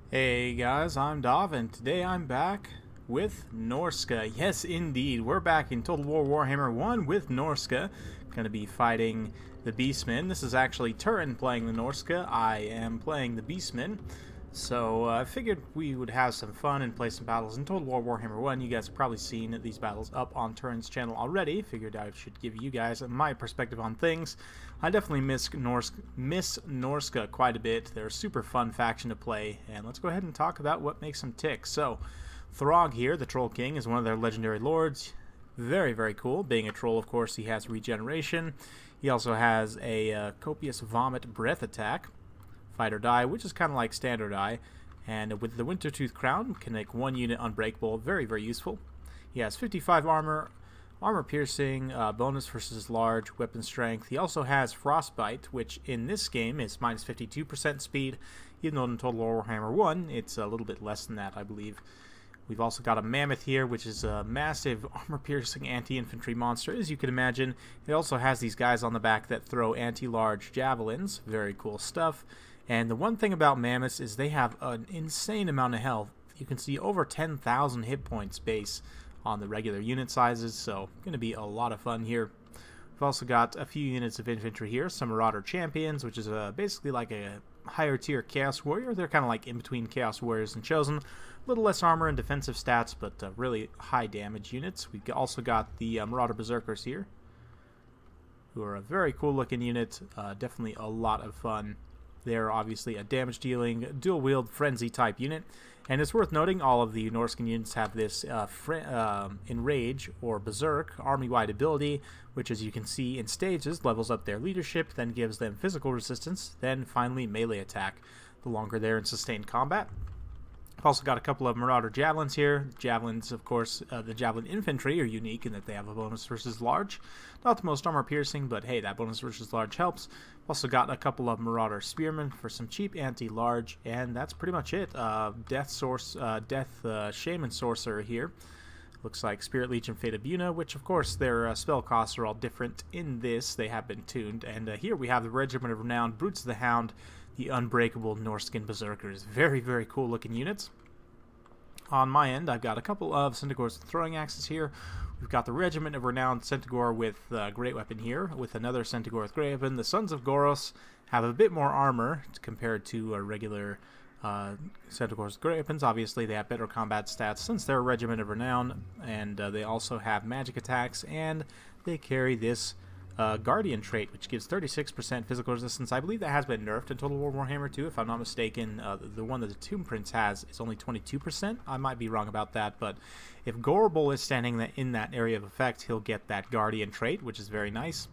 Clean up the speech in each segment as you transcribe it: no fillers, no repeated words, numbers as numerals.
Hey guys, I'm Dov, and today I'm back with Norsca. Yes, indeed, we're back in Total War Warhammer 1 with Norsca. Gonna be fighting the Beastmen. This is actually Turin playing the Norsca. I am playing the Beastmen. So I figured we would have some fun and play some battles in Total War Warhammer 1. You guys have probably seen these battles up on Turin's channel already. Figured I should give you guys my perspective on things. I definitely miss Norsca quite a bit. They're a super fun faction to play, and let's go ahead and talk about what makes them tick. So, Throg here, the Troll King, is one of their legendary lords. Very, very cool. Being a troll, of course, he has regeneration. He also has a copious vomit breath attack. Fight or die, which is kind of like standard eye, and with the Wintertooth Crown can make one unit unbreakable. Very, very useful. He has 55 armor piercing, bonus versus large, weapon strength. He also has frostbite, which in this game is minus 52% speed, even though in Total War Warhammer 1 it's a little bit less than that, I believe. We've also got a mammoth here, which is a massive armor-piercing anti-infantry monster, as you can imagine. It also has these guys on the back that throw anti-large javelins. Very cool stuff. And the one thing about mammoths is they have an insane amount of health. You can see over 10,000 hit points base on the regular unit sizes, so going to be a lot of fun here. We've also got a few units of infantry here, some Marauder Champions, which is basically like a higher tier Chaos Warrior. They're kind of like in between Chaos Warriors and Chosen. A little less armor and defensive stats, but really high damage units. We've also got the Marauder Berserkers here, who are a very cool looking unit. Definitely a lot of fun. They're obviously a damage-dealing, dual-wield, frenzy-type unit. And it's worth noting all of the Norscan units have this Enrage or Berserk army-wide ability, which, as you can see in stages, levels up their leadership, then gives them physical resistance, then finally melee attack, the longer they're in sustained combat. I've also got a couple of Marauder Javelins here. Javelins, of course, the Javelin Infantry are unique in that they have a bonus versus large. Not the most armor piercing, but hey, that bonus versus large helps. Also got a couple of Marauder Spearmen for some cheap anti-large, and that's pretty much it. Death Shaman Sorcerer here. Looks like Spirit Leech and Fate of Buna, which of course their spell costs are all different in this. They have been tuned. And here we have the Regiment of Renown, Brutes of the Hound, the Unbreakable Norscan Berserkers. Very, very cool looking units. On my end, I've got a couple of Centaurs with throwing axes here. We've got the Regiment of Renowned Centaur with Great Weapon here, with another Centaur with Great Weapon. The Sons of Goros have a bit more armor compared to a regular Centaurs with Great Weapons. Obviously, they have better combat stats since they're a Regiment of Renown, and they also have magic attacks, and they carry this Guardian trait, which gives 36% physical resistance. I believe that has been nerfed in Total War Warhammer 2, if I'm not mistaken. The one that the Tomb Prince has is only 22%. I might be wrong about that, but if Gorble is standing in that area of effect, he'll get that Guardian trait, which is very nice.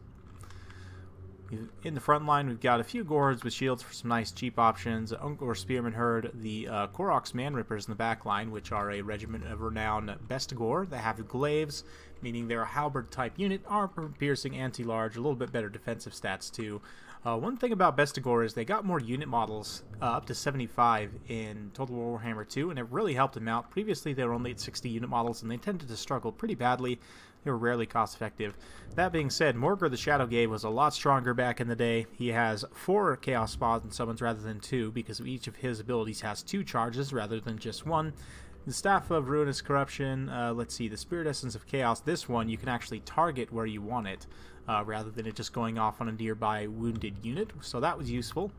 In the front line, we've got a few Gords with shields for some nice cheap options. Ungor Spearman Herd, the Koroks Manrippers in the back line, which are a Regiment of Renown Bestigor. They have glaives, meaning they're a halberd type unit, armor piercing, anti-large, a little bit better defensive stats too. One thing about Bestigor is they got more unit models, up to 75 in Total War Warhammer 2, and it really helped them out. Previously they were only at 60 unit models, and they tended to struggle pretty badly. They were rarely cost effective. That being said, Morgr the Shadowgave was a lot stronger back in the day. He has 4 Chaos Spas and summons rather than 2, because each of his abilities has 2 charges rather than just 1. The Staff of Ruinous Corruption, let's see, the Spirit Essence of Chaos, this one you can actually target where you want it, rather than it just going off on a nearby wounded unit, so that was useful.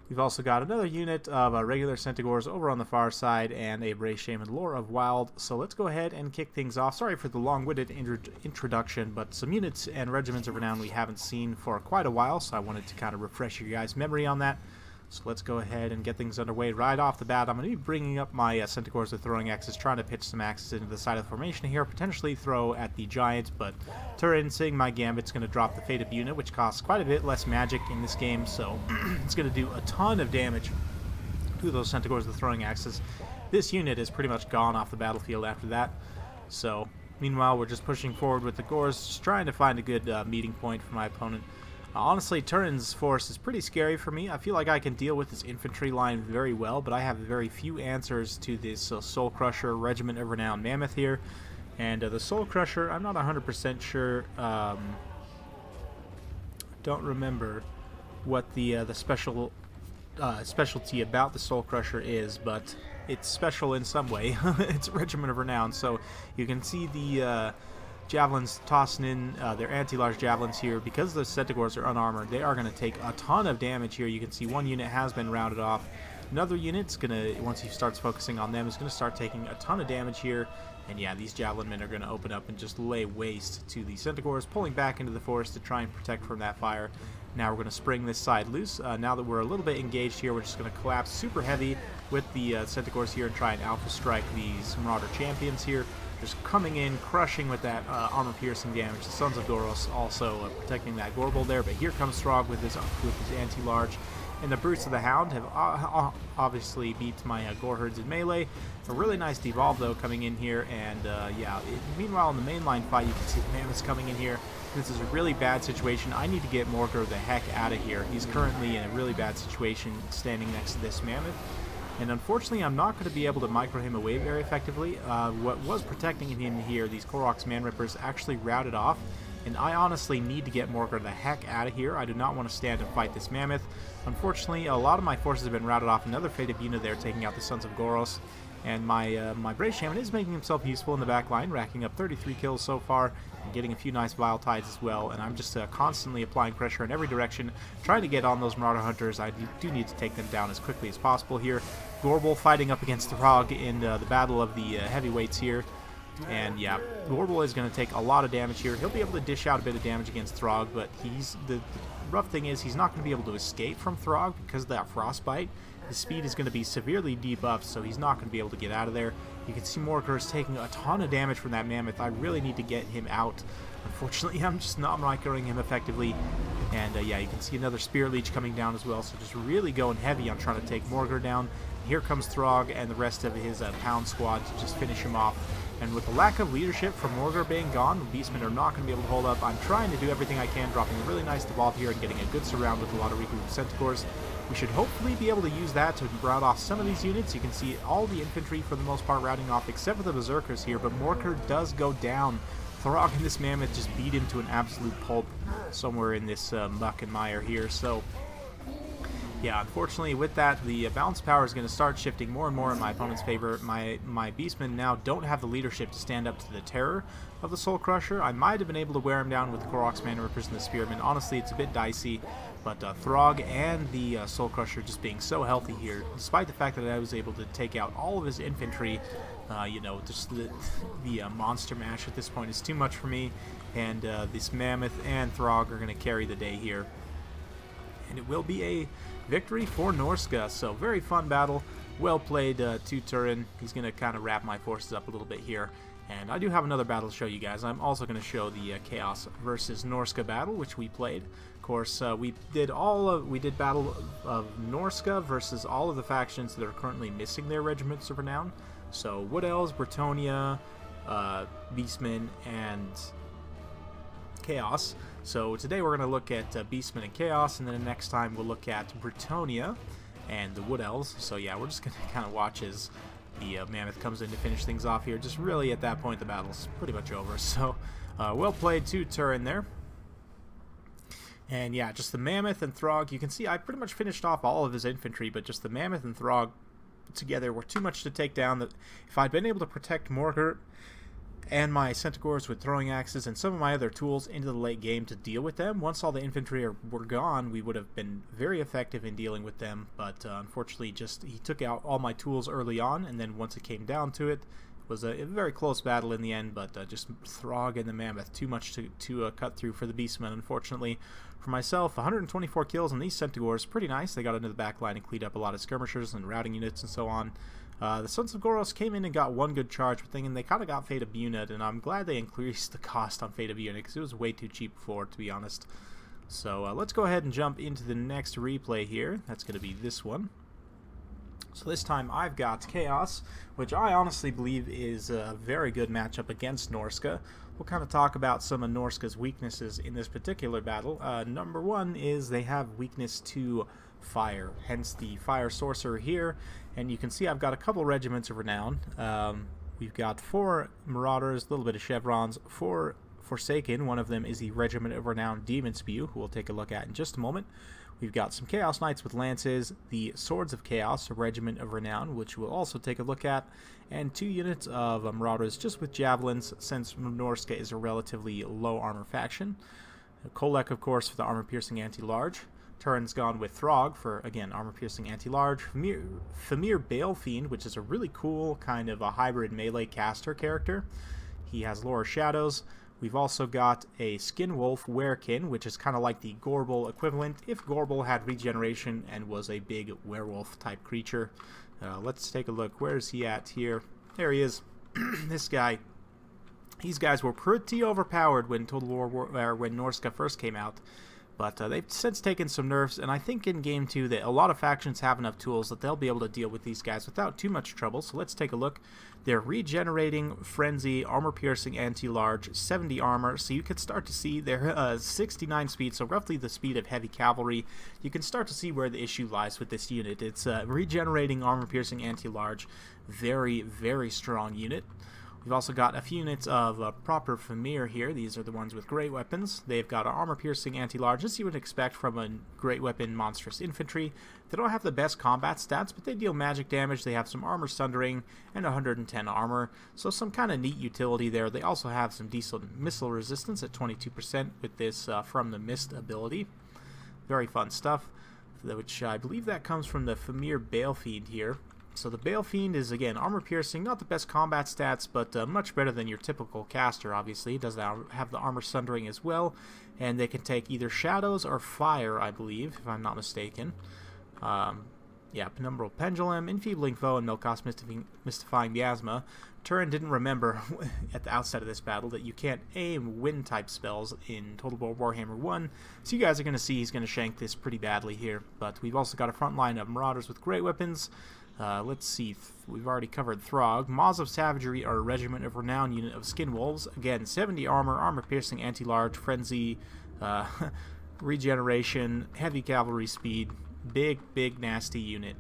We've also got another unit of regular Centaurs over on the far side and a Bray Shaman Lore of Wild, so let's go ahead and kick things off. Sorry for the long-winded introduction, but some units and Regiments of Renown we haven't seen for quite a while, so I wanted to kind of refresh your guys' memory on that. So let's go ahead and get things underway right off the bat. I'm going to be bringing up my Centaurs with throwing axes, trying to pitch some axes into the side of the formation here, potentially throw at the Giant, but Turin, seeing my Gambit's going to drop the Fate of Buna, which costs quite a bit less magic in this game, so it's going to do a ton of damage to those Centaurs with throwing axes. This unit is pretty much gone off the battlefield after that, so meanwhile we're just pushing forward with the Gors, just trying to find a good meeting point for my opponent. Honestly, Turin's force is pretty scary for me. I feel like I can deal with this infantry line very well, but I have very few answers to this Soul Crusher Regiment of Renown Mammoth here. And the Soul Crusher, I'm not 100% sure. Don't remember what the special specialty about the Soul Crusher is, but it's special in some way. It's a Regiment of Renown, so you can see the javelins tossing in their anti-large javelins here. Because the Centaurs are unarmored, they are going to take a ton of damage here. You can see one unit has been rounded off. Another unit's going to, once he starts focusing on them, is going to start taking a ton of damage here. And yeah, these javelin men are going to open up and just lay waste to the Centaurs, pulling back into the forest to try and protect from that fire. Now we're going to spring this side loose. Now that we're a little bit engaged here, we're just going to collapse super heavy with the Centaurs here and try and alpha strike these Marauder champions here. Just coming in, crushing with that armor-piercing damage. The Sons of Goros also protecting that Gorbel there, but here comes Throg with his anti-large. And the Brutes of the Hound have obviously beat my Goreherds in melee. A really nice devolve, though, coming in here. And, yeah, meanwhile, in the mainline fight, you can see the Mammoths coming in here. This is a really bad situation. I need to get Morgr the heck out of here. He's currently in a really bad situation standing next to this Mammoth. And unfortunately, I'm not going to be able to micro him away very effectively. What was protecting him here, these Koroks Man-Rippers, actually routed off. And I honestly need to get Morgr the heck out of here. I do not want to stand and fight this Mammoth. Unfortunately, a lot of my forces have been routed off. Another Fated Unit there taking out the Sons of Goros. And my Brave Shaman is making himself useful in the back line, racking up 33 kills so far, and getting a few nice Vile Tides as well. And I'm just constantly applying pressure in every direction, trying to get on those Marauder Hunters. I do need to take them down as quickly as possible here. Gorbel fighting up against Throg in the battle of the heavyweights here. And yeah, Gorbel is going to take a lot of damage here. He'll be able to dish out a bit of damage against Throg, but the rough thing is he's not going to be able to escape from Throg because of that Frostbite. His speed is going to be severely debuffed, so he's not going to be able to get out of there. You can see Morgr is taking a ton of damage from that Mammoth. I really need to get him out. Unfortunately, I'm just not microing him effectively. And yeah, you can see another Spirit Leech coming down as well, so just really going heavy on trying to take Morgr down. Here comes Throg and the rest of his Pound Squad to just finish him off. And with the lack of leadership from Morgr being gone, the Beastmen are not going to be able to hold up. I'm trying to do everything I can, dropping a really nice devolve here and getting a good surround with a lot of regrouped Centaurs. We should hopefully be able to use that to rout off some of these units. You can see all the infantry, for the most part, routing off, except for the Berserkers here, but Morgr does go down. Throg and this Mammoth just beat him to an absolute pulp somewhere in this muck and mire here, so... yeah, unfortunately with that, the balance power is going to start shifting more and more in my opponent's favor. My Beastmen now don't have the leadership to stand up to the terror of the Soul Crusher. I might have been able to wear him down with the Koroks Man-Rippers and the Spearmen. Honestly, it's a bit dicey, but Throg and the Soul Crusher just being so healthy here, despite the fact that I was able to take out all of his infantry, you know, just the monster mash at this point is too much for me, and this Mammoth and Throg are going to carry the day here. And it will be a victory for Norsca. So very fun battle. Well played, Turin. He's going to kind of wrap my forces up a little bit here. And I do have another battle to show you guys. I'm also going to show the Chaos versus Norsca battle, which we played. Of course, we did battle of Norsca versus all of the factions that are currently missing their regiments of renown. So Wood Elves, Bretonnia, Beastmen, and Chaos. So today we're going to look at Beastmen and Chaos, and then the next time we'll look at Bretonnia and the Wood Elves. So yeah, we're just going to kind of watch as the Mammoth comes in to finish things off here. Just really at that point the battle's pretty much over. So well played to Turin there. And yeah, just the Mammoth and Throg. You can see I pretty much finished off all of his infantry, but just the Mammoth and Throg together were too much to take down. That if I'd been able to protect Morgr and my Centaurs with throwing axes and some of my other tools into the late game to deal with them, once all the infantry were gone, we would have been very effective in dealing with them. But unfortunately, just he took out all my tools early on, and then once it came down to it, it was a very close battle in the end. But just Throg and the Mammoth, too much to cut through for the Beastmen, unfortunately. For myself, 124 kills on these Centaurs, pretty nice. They got into the back line and cleaned up a lot of skirmishers and routing units and so on. The Sons of Goros came in and got one good charge, but then they kind of got Fate of Unit, and I'm glad they increased the cost on Fate of Unit because it was way too cheap before, to be honest. So let's go ahead and jump into the next replay here. That's going to be this one. So this time I've got Chaos, which I honestly believe is a very good matchup against Norsca. We'll kind of talk about some of Norsca's weaknesses in this particular battle. Number one is they have weakness to fire, hence the Fire Sorcerer here. And you can see I've got a couple regiments of renown. We've got 4 Marauders, a little bit of Chevrons, 4 Forsaken. One of them is the Regiment of Renown Demon Spew, who we'll take a look at in just a moment. We've got some Chaos Knights with lances, the Swords of Chaos, a regiment of renown, which we'll also take a look at, and 2 units of marauders just with javelins, since Norsca is a relatively low armor faction. Kolek, of course, for the armor-piercing anti-large. Turin's gone with Throg for, again, armor-piercing anti-large. Famir Balefiend, which is a really cool kind of a hybrid melee caster character. He has Lore Shadows. We've also got a Skinwolf Werekin, which is kind of like the Gorbel equivalent, if Gorbel had regeneration and was a big werewolf-type creature. Let's take a look. Where is he at here? There he is. This guy. These guys were pretty overpowered when when Norsca first came out, but they've since taken some nerfs, and I think in Game 2 that a lot of factions have enough tools that they'll be able to deal with these guys without too much trouble. So let's take a look. They're regenerating, frenzy, armor-piercing, anti-large, 70 armor, so you can start to see they're 69 speed, so roughly the speed of heavy cavalry. You can start to see where the issue lies with this unit. It's regenerating, armor-piercing, anti-large, very, very strong unit. We've also got a few units of proper Famir here. These are the ones with great weapons. They've got an armor-piercing anti-large, as you would expect from a great weapon monstrous infantry. They don't have the best combat stats, but they deal magic damage. They have some armor sundering and 110 armor, so some kind of neat utility there. They also have some decent missile resistance at 22% with this From the Mist ability. Very fun stuff, which I believe that comes from the Famir Balefiend here. So the Balefiend is, again, armor-piercing, not the best combat stats, but much better than your typical caster, obviously. It does have the armor sundering as well, and they can take either shadows or fire, I believe, if I'm not mistaken. Yeah, Penumbral Pendulum, Enfeebling Foe, and Milkos Mystifying Miasma. Turin didn't remember at the outset of this battle that you can't aim wind-type spells in Total War Warhammer 1, so you guys are going to see he's going to shank this pretty badly here. But we've also got a front line of Marauders with great weapons. Let's see, we've already covered Throg. Maws of Savagery are a regiment of renown unit of Skinwolves. Again, 70 armor, armor-piercing, anti-large, frenzy, regeneration, heavy cavalry speed. Big, nasty unit.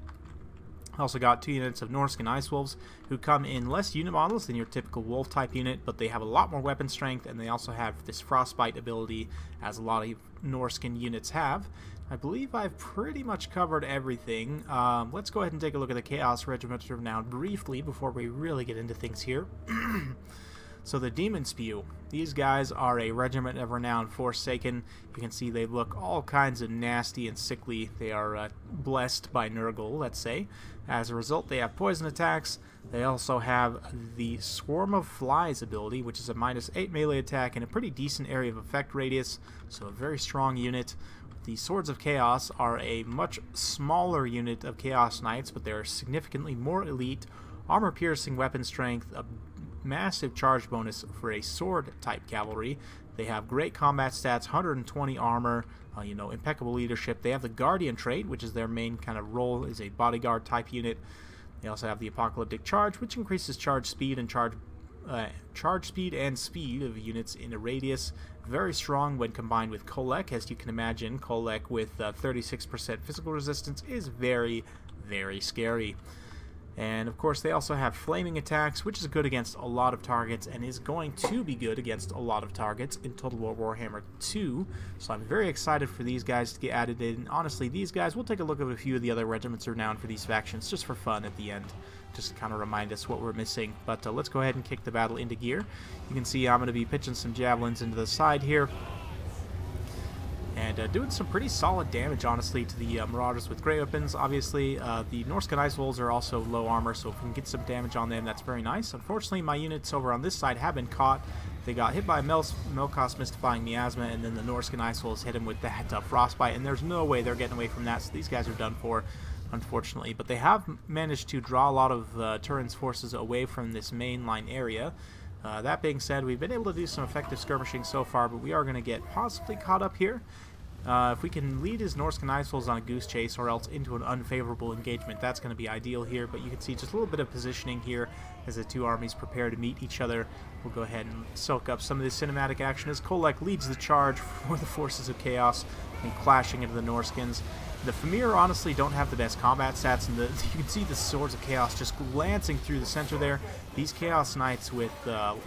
Also got 2 units of Norscan Ice Wolves, who come in less unit models than your typical wolf-type unit, but they have a lot more weapon strength, and they also have this frostbite ability, as a lot of Norscan units have. I believe I've pretty much covered everything. Let's go ahead and take a look at the Chaos Regiment of Renown briefly before we really get into things here. So the Demon Spew. These guys are a regiment of renown Forsaken. You can see they look all kinds of nasty and sickly. They are blessed by Nurgle, let's say. As a result, they have poison attacks. They also have the Swarm of Flies ability, which is a -8 melee attack and a pretty decent area of effect radius, so a very strong unit. The Swords of Chaos are a much smaller unit of Chaos Knights, but they're significantly more elite. Armor-piercing weapon strength, a massive charge bonus for a sword-type cavalry. They have great combat stats, 120 armor, you know, impeccable leadership. They have the Guardian trait, which is their main kind of role, is a bodyguard-type unit. They also have the Apocalyptic Charge, which increases charge speed and speed of units in a radius. Very strong when combined with Kolek. As you can imagine, Kolek with 36% physical resistance is very, very scary. And of course they also have flaming attacks, which is good against a lot of targets and is going to be good against a lot of targets in Total War Warhammer 2. So I'm very excited for these guys to get added in. Honestly, these guys, we'll take a look at a few of the other regiments renowned for these factions just for fun at the end, just to kind of remind us what we're missing. But let's go ahead and kick the battle into gear. You can see I'm going to be pitching some javelins into the side here. And doing some pretty solid damage, honestly, to the Marauders with great weapons. Obviously, the Norscan Ice Wolves are also low armor, so if we can get some damage on them, that's very nice. Unfortunately, my units over on this side have been caught. They got hit by Milkos Mystifying Miasma, and then the Norscan Ice Wolves hit him with that Frostbite, and there's no way they're getting away from that, so these guys are done for, unfortunately. But they have managed to draw a lot of Turin's forces away from this mainline area. That being said, we've been able to do some effective skirmishing so far, but we are going to get possibly caught up here. If we can lead his Norscan Ice Wolves on a goose chase or else into an unfavorable engagement, that's going to be ideal here. But you can see just a little bit of positioning here as the two armies prepare to meet each other. We'll go ahead and soak up some of this cinematic action as Kolek leads the charge for the forces of chaos and clashing into the Norscans. The Famir honestly don't have the best combat stats, and you can see the Swords of Chaos just lancing through the center there. These Chaos Knights with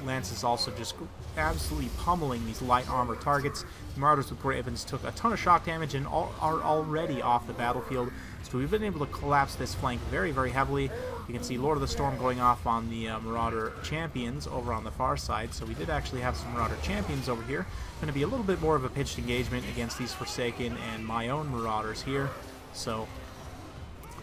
lances also just absolutely pummeling these light armor targets. The Marauders with Great Weapons took a ton of shock damage and are already off the battlefield. So we've been able to collapse this flank very, very heavily. You can see Lord of the Storm going off on the Marauder champions over on the far side. So we did actually have some Marauder champions over here. Going to be a little bit more of a pitched engagement against these Forsaken and my own Marauders here. So,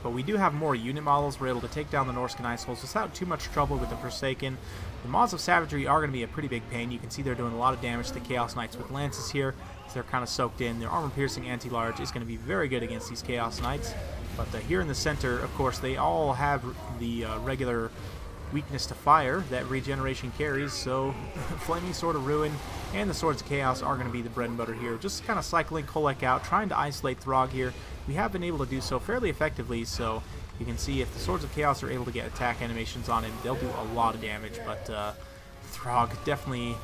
but we do have more unit models. We're able to take down the Norsca Ice Wolves without too much trouble with the Forsaken. The Maws of Savagery are going to be a pretty big pain. You can see they're doing a lot of damage to the Chaos Knights with lances here. So they're kind of soaked in. Their armor-piercing anti-large is going to be very good against these Chaos Knights. But here in the center, of course, they all have the regular weakness to fire that regeneration carries, so Flaming Sword of Ruin and the Swords of Chaos are going to be the bread and butter here. Just kind of cycling Kolek out, trying to isolate Throg here. We have been able to do so fairly effectively, so you can see if the Swords of Chaos are able to get attack animations on him, they'll do a lot of damage, but Throg definitely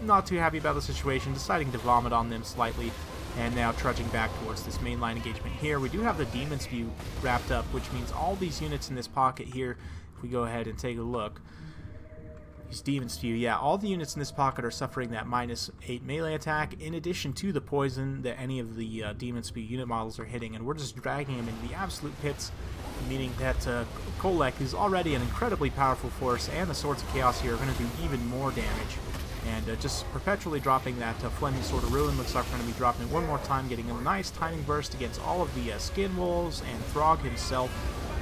not too happy about the situation, deciding to vomit on them slightly. And now trudging back towards this mainline engagement here. We do have the Demon's View wrapped up, which means all these units in this pocket here, if we go ahead and take a look, these Demon's View, yeah, all the units in this pocket are suffering that -8 melee attack, in addition to the poison that any of the Demon's View unit models are hitting, and we're just dragging them into the absolute pits, meaning that Kolek, who's already an incredibly powerful force, and the Swords of Chaos here are going to do even more damage. And just perpetually dropping that Flaming Sword of Ruin. Looks like we're going to be dropping it one more time, getting a nice timing burst against all of the Skin Wolves and Throg himself.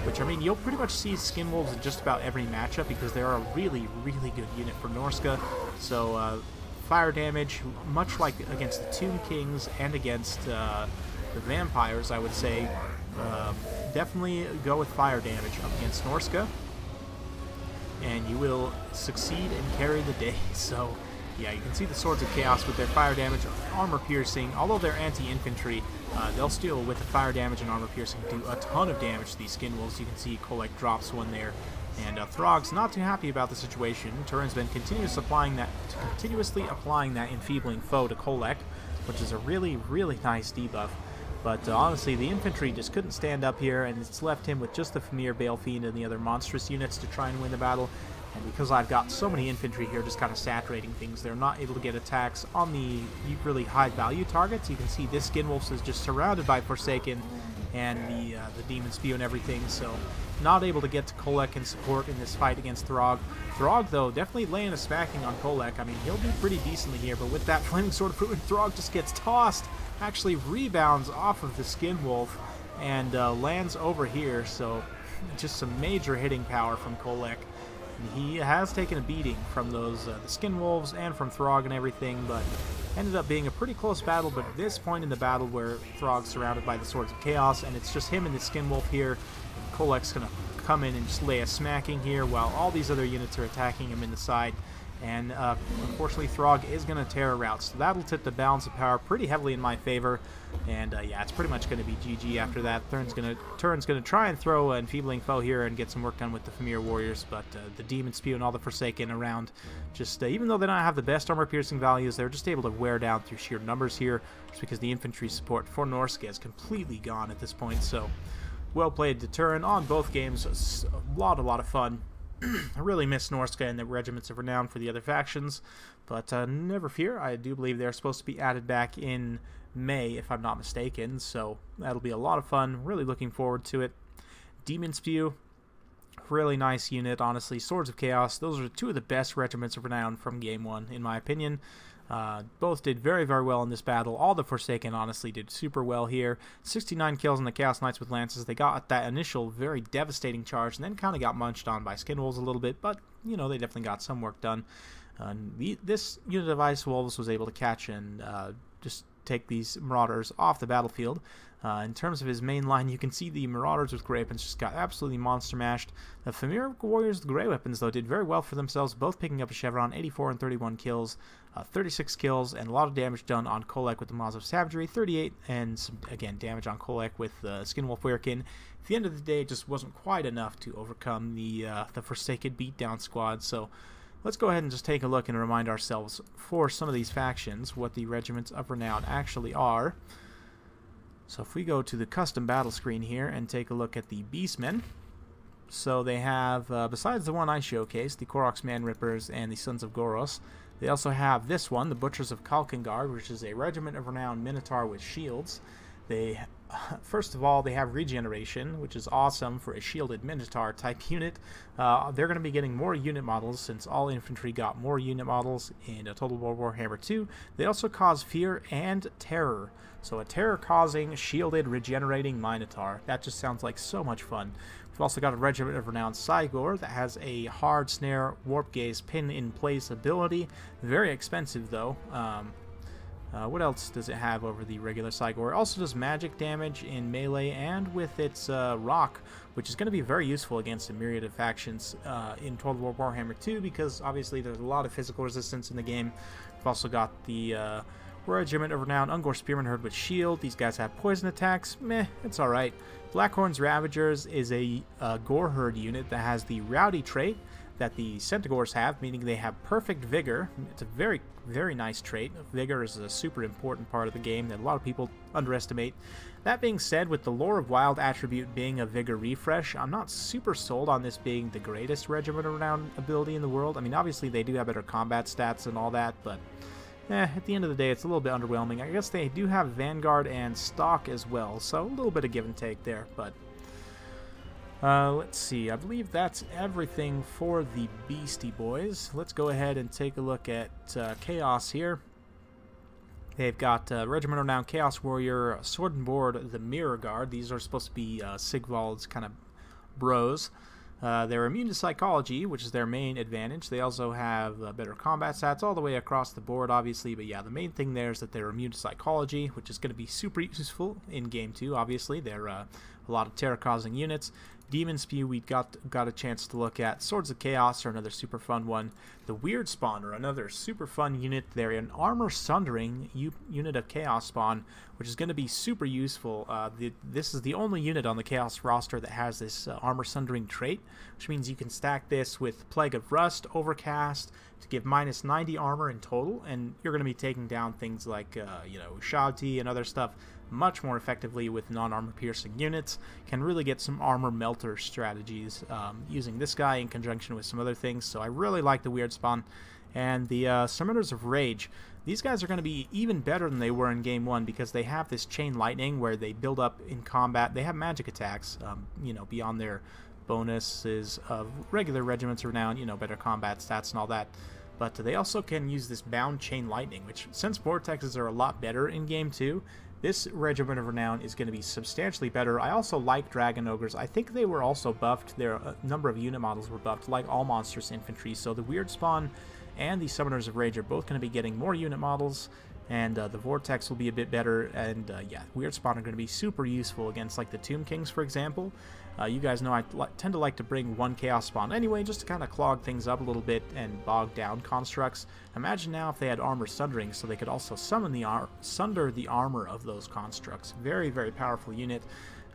Which, I mean, you'll pretty much see Skin Wolves in just about every matchup because they are a really, really good unit for Norsca. So, fire damage, much like against the Tomb Kings and against the Vampires, I would say, definitely go with fire damage up against Norsca. And you will succeed and carry the day. So, yeah, you can see the Swords of Chaos with their fire damage, armor piercing. Although they're anti-infantry, they'll still, with the fire damage and armor piercing, do a ton of damage to these Skin Wolves. You can see Kolek drops one there. And Throg's not too happy about the situation. Turin's been continuously applying that enfeebling foe to Kolek, which is a really, really nice debuff. But honestly, the infantry just couldn't stand up here, and it's left him with just the Famir, Balefiend, and the other monstrous units to try and win the battle. And because I've got so many infantry here just kind of saturating things, they're not able to get attacks on the really high-value targets. You can see this Skin Wolf is just surrounded by Forsaken and the Demon's Spew and everything, so not able to get to Kolek and support in this fight against Throg. Throg, though, definitely laying a smacking on Kolek. I mean, he'll do pretty decently here, but with that Flaming Sword of Ruin, Throg just gets tossed, actually rebounds off of the Skin Wolf, and lands over here, so just some major hitting power from Kolek. He has taken a beating from those the Skin Wolves and from Throg and everything, but ended up being a pretty close battle. But at this point in the battle where Throg's surrounded by the Swords of Chaos, and it's just him and the Skin Wolf here, Kolek's going to come in and just lay a smacking here while all these other units are attacking him in the side. And unfortunately, Throg is going to tear a route, so that'll tip the balance of power pretty heavily in my favor. And yeah, it's pretty much going to be GG after that. Turin's going to try and throw an enfeebling foe here and get some work done with the Famir Warriors, but the Demon's Spew and all the Forsaken around, just even though they don't have the best armor-piercing values, they're just able to wear down through sheer numbers here, just because the infantry support for Norsca is completely gone at this point. So, well played to Turin on both games. A lot of fun. I really miss Norsca and the Regiments of Renown for the other factions, but never fear, I do believe they're supposed to be added back in May, if I'm not mistaken, so that'll be a lot of fun. Really looking forward to it. Demon's Spew, really nice unit, honestly. Swords of Chaos, those are two of the best Regiments of Renown from Game 1, in my opinion. Both did very, very well in this battle. All the Forsaken, honestly, did super well here. 69 kills on the Chaos Knights with Lances. They got that initial very devastating charge and then kind of got munched on by Skin Wolves a little bit, but, you know, they definitely got some work done. This unit of Ice Wolves was able to catch and just take these Marauders off the battlefield. In terms of his main line, you can see the Marauders with Grey Weapons just got absolutely monster mashed. The Famir Warriors with Grey Weapons, though, did very well for themselves, both picking up a Chevron, 84 and 31 kills, 36 kills, and a lot of damage done on Kolek with the Maws of Savagery, 38, and some, again, damage on Kolek with Skin Wolf Weirkin. At the end of the day, it just wasn't quite enough to overcome the Forsaken beatdown squad, so let's go ahead and just take a look and remind ourselves for some of these factions what the Regiments of Renown actually are. So if we go to the custom battle screen here and take a look at the Beastmen, so they have, besides the one I showcased, the Koroks Man-Rippers and the Sons of Goros, they also have this one, the Butchers of Kalkengard, which is a regiment of renowned Minotaur with shields. They, first of all, they have regeneration, which is awesome for a shielded Minotaur type unit. They're going to be getting more unit models since all infantry got more unit models in Total War Warhammer 2. They also cause fear and terror. So a terror-causing, shielded, regenerating Minotaur. That just sounds like so much fun. We've also got a Regiment of Renowned Cygor that has a hard snare, warp gaze, pin in place ability. Very expensive though. What else does it have over the regular Cygor? It also does magic damage in melee and with its rock, which is going to be very useful against a myriad of factions in Total War Warhammer 2, because obviously there's a lot of physical resistance in the game. We've also got the Regiment of Renowned Ungor Spearman Herd with shield. These guys have poison attacks. Meh, it's alright. Blackhorn's Ravagers is a Gore Herd unit that has the Rowdy trait that the Centaurs have, meaning they have perfect vigor. It's a very, very nice trait. Vigor is a super important part of the game that a lot of people underestimate. That being said, with the Lore of Wild attribute being a vigor refresh, I'm not super sold on this being the greatest Regiment of Renown ability in the world. I mean, obviously they do have better combat stats and all that, but at the end of the day, it's a little bit underwhelming. I guess they do have Vanguard and Stock as well, so a little bit of give and take there, but let's see. I believe that's everything for the Beastie Boys. Let's go ahead and take a look at Chaos here. They've got Regiment of Renowned Chaos Warrior, Sword and Board, the Mirror Guard. These are supposed to be Sigvald's kind of bros. They're immune to psychology, which is their main advantage. They also have better combat stats all the way across the board, obviously. But yeah, the main thing there is that they're immune to psychology, which is going to be super useful in Game 2, obviously. They're a lot of terror-causing units. Demon Spew we got a chance to look at. Swords of Chaos are another super fun one. The Weird Spawner, another super fun unit. They're an Armor Sundering unit of Chaos Spawn, which is going to be super useful. This is the only unit on the Chaos roster that has this Armor Sundering trait, which means you can stack this with Plague of Rust, Overcast, to give minus 90 armor in total, and you're going to be taking down things like, Shabti and other stuff much more effectively with non-armor piercing units. Can really get some armor melter strategies using this guy in conjunction with some other things, so I really like the Weird Spawn. And the Summoners of Rage, these guys are going to be even better than they were in Game 1 because they have this Chain Lightning where they build up in combat. They have magic attacks, beyond their bonuses of regular Regiments of Renown, better combat stats and all that. But they also can use this Bound Chain Lightning, which, since Vortexes are a lot better in Game 2, this Regiment of Renown is going to be substantially better. I also like Dragon Ogres. I think they were also buffed. Their number of unit models were buffed, like all Monstrous Infantry. So the Weird Spawn and the Summoners of Rage are both going to be getting more unit models, and the Vortex will be a bit better. And yeah, Weird Spawn are going to be super useful against like the Tomb Kings, for example. You guys know I tend to like to bring one Chaos Spawn anyway, just to kind of clog things up a little bit and bog down constructs. Imagine now if they had Armor Sundering, so they could also sunder the armor of those constructs. Very, very powerful unit.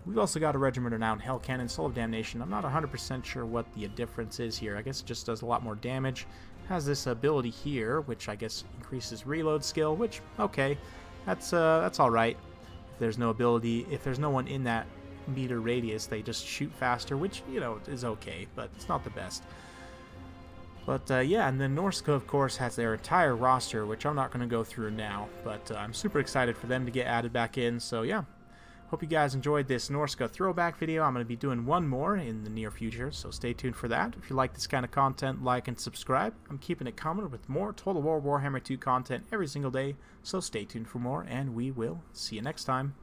We've also got a Regiment of Renown Hell Cannon, Soul of Damnation. I'm not 100% sure what the difference is here. I guess it just does a lot more damage. Has this ability here, which I guess increases reload skill, which, okay, that's alright. If there's no ability, if there's no one in that meter radius, they just shoot faster, which, is okay, but it's not the best. But yeah, and then Norsca, of course, has their entire roster, which I'm not going to go through now, but I'm super excited for them to get added back in. So yeah, hope you guys enjoyed this Norsca throwback video. I'm going to be doing one more in the near future, so stay tuned for that. If you like this kind of content, like and subscribe. I'm keeping it coming with more Total War Warhammer 2 content every single day, so stay tuned for more, and we will see you next time.